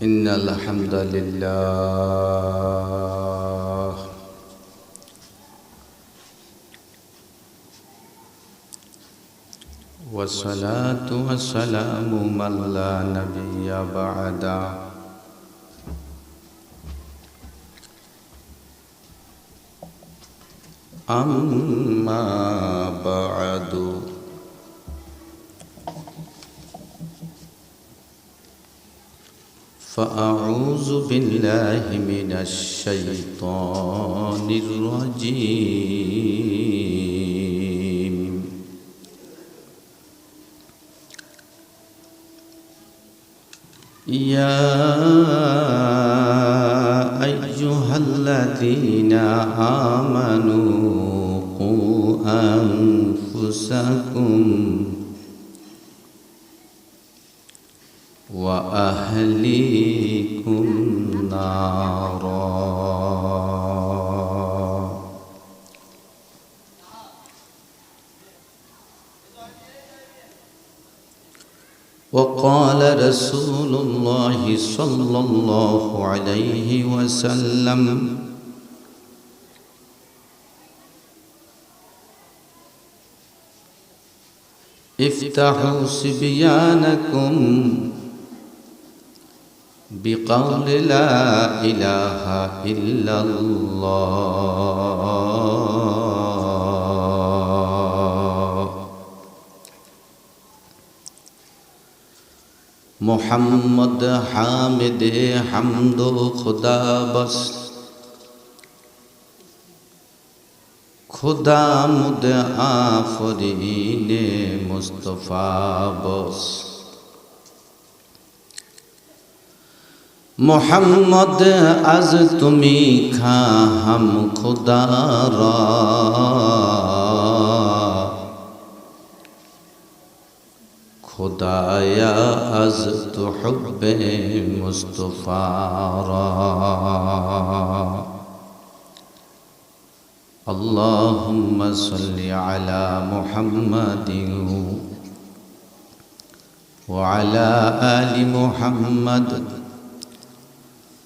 إن الحمد لله والصلاة والسلام من لا نبي بعده أما بعد فأعوذ بالله من الشيطان الرجيم يا أيها الذين آمنوا قوا أنفسكم وأهليكم نارا وقال رسول الله صلى الله عليه وسلم افتحوا صبيانكم بقول لا إله إلا الله محمد حامد حمد خدا بس خدا مد آفرین مصطفیٰ بس محمد از تمی خواهم خدا را خدایا از تو حب مصطفیٰ را اللهم صل على محمد وعلى آل محمد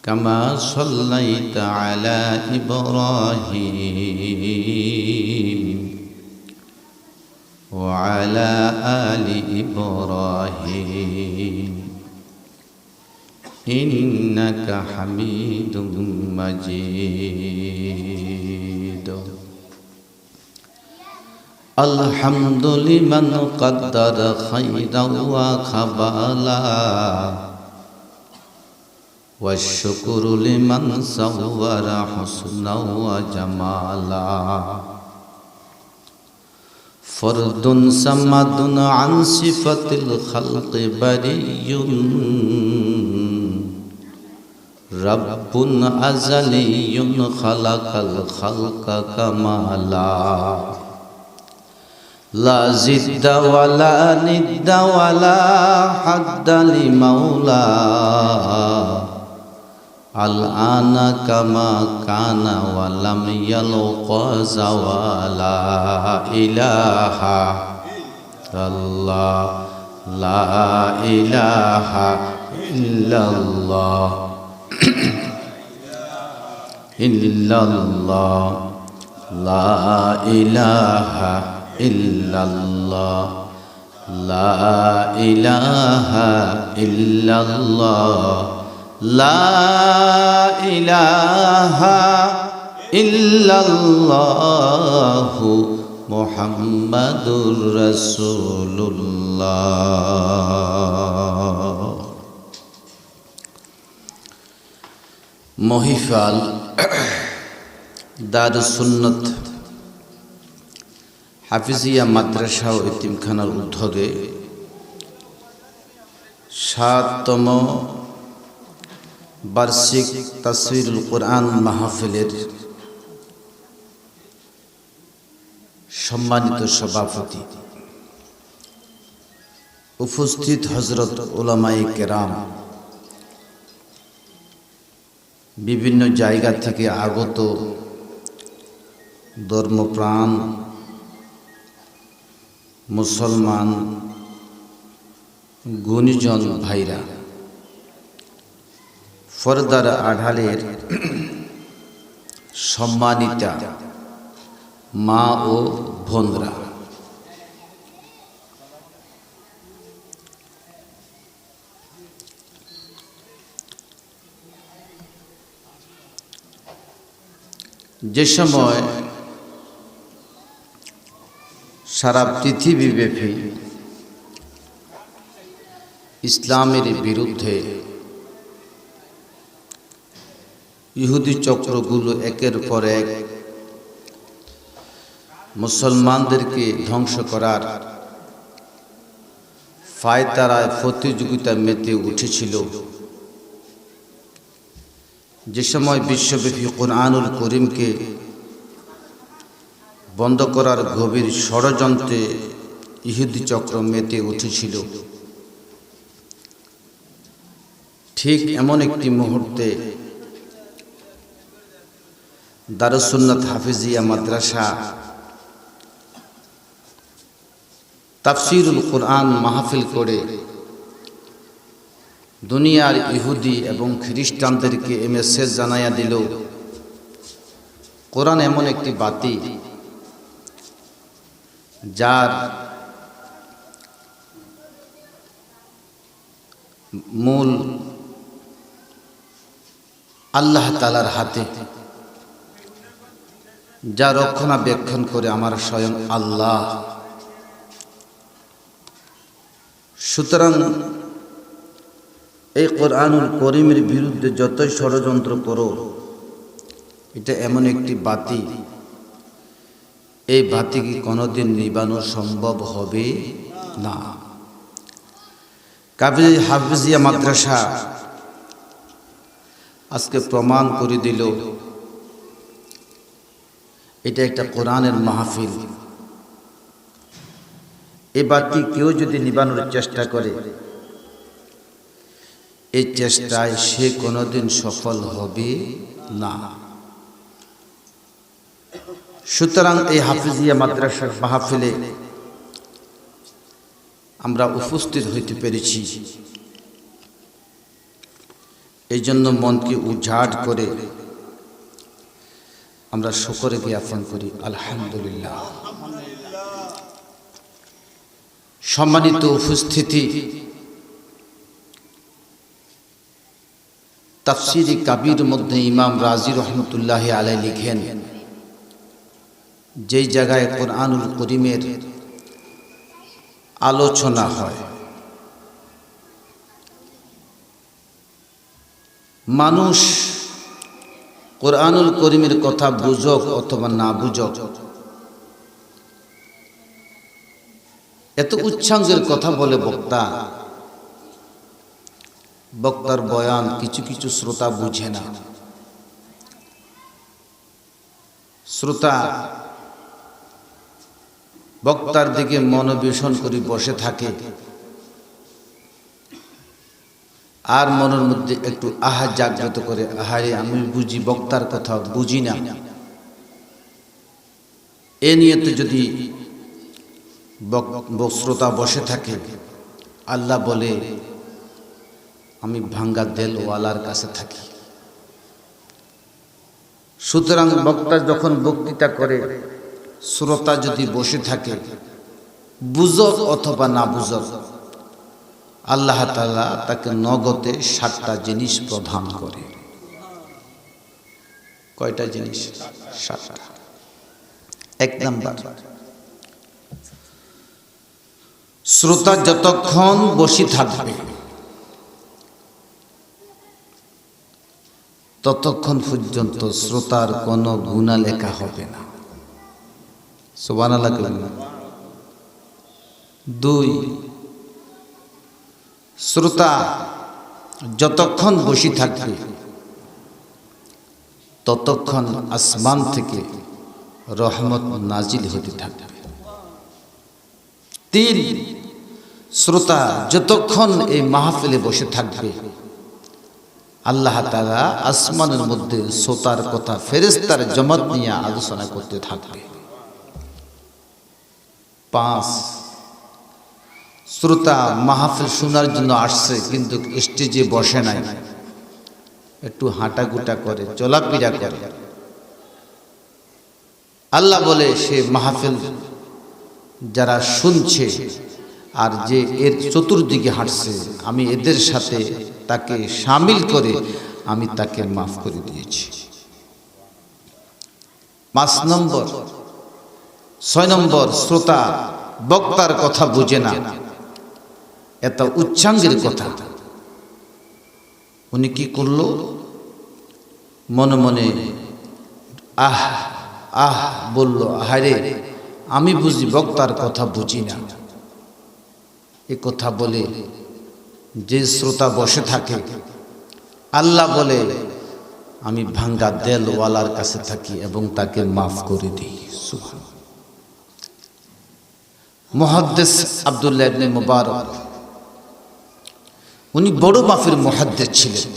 كما صليت على إبراهيم وعلى آل إبراهيم إنك حميد مجيد الحمد لمن قدر خيرا وخبالا والشكر لمن صور حسنا وجمالا فرد صمد عن صفة الخلق بري رب أزلي خلق الخلق كمالا لا زد ولا ند ولا حد لمولا الآن كما كان ولم يلق زوالا إله الله لا إله إلا الله إلا الله لا إله إلا الله لا إله إلا الله لا إله إلا الله محمد رسول الله মহিফাল দারুস সুন্নাত হাফিজিয়া মাদ্রাসা ও এতিমখানার উদ্যোগে ৭তম বার্ষিক তাফসীরুল কোরআন মাহফিলের সম্মানিত সভাপতি, উপস্থিত হযরত উলামায়ে কেরাম, বিভিন্ন জায়গা থেকে আগত ধর্মপ্রাণ মুসলমান গুণীজন ভাইরা, পর্দার আড়ালের সম্মানিতা মা ও বোনরা, যে সময় সারা পৃথিবীব্যাপী ইসলামের বিরুদ্ধে ইহুদি চক্রগুলো একের পর এক মুসলমানদেরকে ধ্বংস করার ফায়তারায় প্রতিযোগিতা মেতে উঠেছিল, যে সময় বিশ্বব্যাপী কোরআনুল করিমকে বন্ধ করার গভীর ষড়যন্ত্রে ইহুদি চক্র মেতে উঠেছিল, ঠিক এমন একটি মুহূর্তে দারুস সুন্নাত হাফিজিয়া মাদ্রাসা তাফসীরুল কোরআন মাহফিল করে দুনিয়ার ইহুদি এবং খ্রিস্টানদেরকে এই মেসেজ জানাইয়া দিল, কোরআন এমন একটি বাতি যার মূল আল্লাহ তাআলার হাতে, যা রক্ষণাবেক্ষণ করে আমার স্বয়ং আল্লাহ। সুতরাং এই কোরআনুল করিমের বিরুদ্ধে যতই ষড়যন্ত্র করো, এটা এমন একটি বাতি, এই বাতি কি কোনোদিন নিবানো সম্ভব হবে না। হাফিজিয়া মাদ্রাসা আজকে প্রমাণ করে দিল এটা একটা কোরআনের মাহফিল। এই বাতি কেউ যদি নিবানোর চেষ্টা করে, এই চেষ্টায় সে কোনোদিন সফল হবে না। সুতরাং এই হাফিজিয়া মাদ্রাসার মাহফিলে আমরা উপস্থিত হইতে পেরেছি, এই জন্য মনকে উজাড় করে আমরা শুকর জ্ঞাপন করি, আলহামদুলিল্লাহ। সম্মানিত উপস্থিতি, তাফসীরে কাবীর মধ্যে ইমাম রাজি রহমতুল্লাহ আলাইহি লিখেন, যেই জায়গায় কোরআনুল করিমের আলোচনা হয়, মানুষ কোরআনুল করিমের কথা বুঝক অথবা না বুঝক, এত উচ্চাঙ্গের কথা বলে বক্তার বয়ান কিছু কিছু শ্রোতা বুঝে না। শ্রোতা বক্তার দিকে মনোবেশন করে বসে থাকে, আর মনের মধ্যে একটু আহা জাগ্রত করে, আহারে আমি বুঝি বক্তার কথা বুঝি না। এ নিয়তে যদি শ্রোতা বসে থাকে, আল্লাহ বলে আমি ভাঙ্গা দেলওয়ালার কাছে থাকি। সুতরাং বক্তা যখন বক্তৃতা করে, শ্রোতা যদি বসে থাকে, বুঝক অথবা না বুঝক, আল্লাহ তাআলা তাকে নগদে 7টা জিনিস প্রদান করে। কয়টা জিনিস? 7টা। 1 নাম্বার, শ্রোতা যতক্ষণ বসে থাকবে ততক্ষণ পর্যন্ত শ্রোতার কোনো গুনাহ লেখা হবে না। সুবহানাল্লাহ। 2, শ্রোতা যতক্ষণ বসে থাকবে ততক্ষণ আসমান থেকে রহমত নাজিল হতে থাকবে। 3, শ্রোতা যতক্ষণ এই মাহফিলে বসে থাকবে, আল্লাহ তাআলা আসমানের মধ্যে শ্রোতার কথা ফেরেশতার জমাত নিয়ে আলোচনা করতে থাকবে। 5, শ্রোতা মাহফিল শোনার জন্য আসছে কিন্তু স্টেজে বসে নাই, একটু হাঁটাগুটা করে, চলাফেরা করে। আল্লাহ বলে সে মাহফিল যারা শুনছে আর যে এর চতুর্দিকে হাঁটছে, আমি এদের সাথে তাকে শামিল করে আমি তাকে মাফ করে দিয়েছি। 5 নম্বর 6 নম্বর, শ্রোতা বক্তার কথা বুঝে না, এত উচ্চাঙ্গের কথা। উনি কি করলো? মনে মনে আহ আহ বলল, হায়রে আমি বুঝি বক্তার কথা বুঝি না। এ কথা বলে যে শ্রোতা বসে থাকে, আল্লাহ বলে আমি ভাঙ্গা দেলওয়ালার কাছে থাকি এবং তাকে মাফ করে দিই। সুবহানাল্লাহ। মুহাদ্দিস আব্দুল্লাহ ইবনে মুবারক, উনি বড় মাফের মুহাদ্দিস ছিলেন।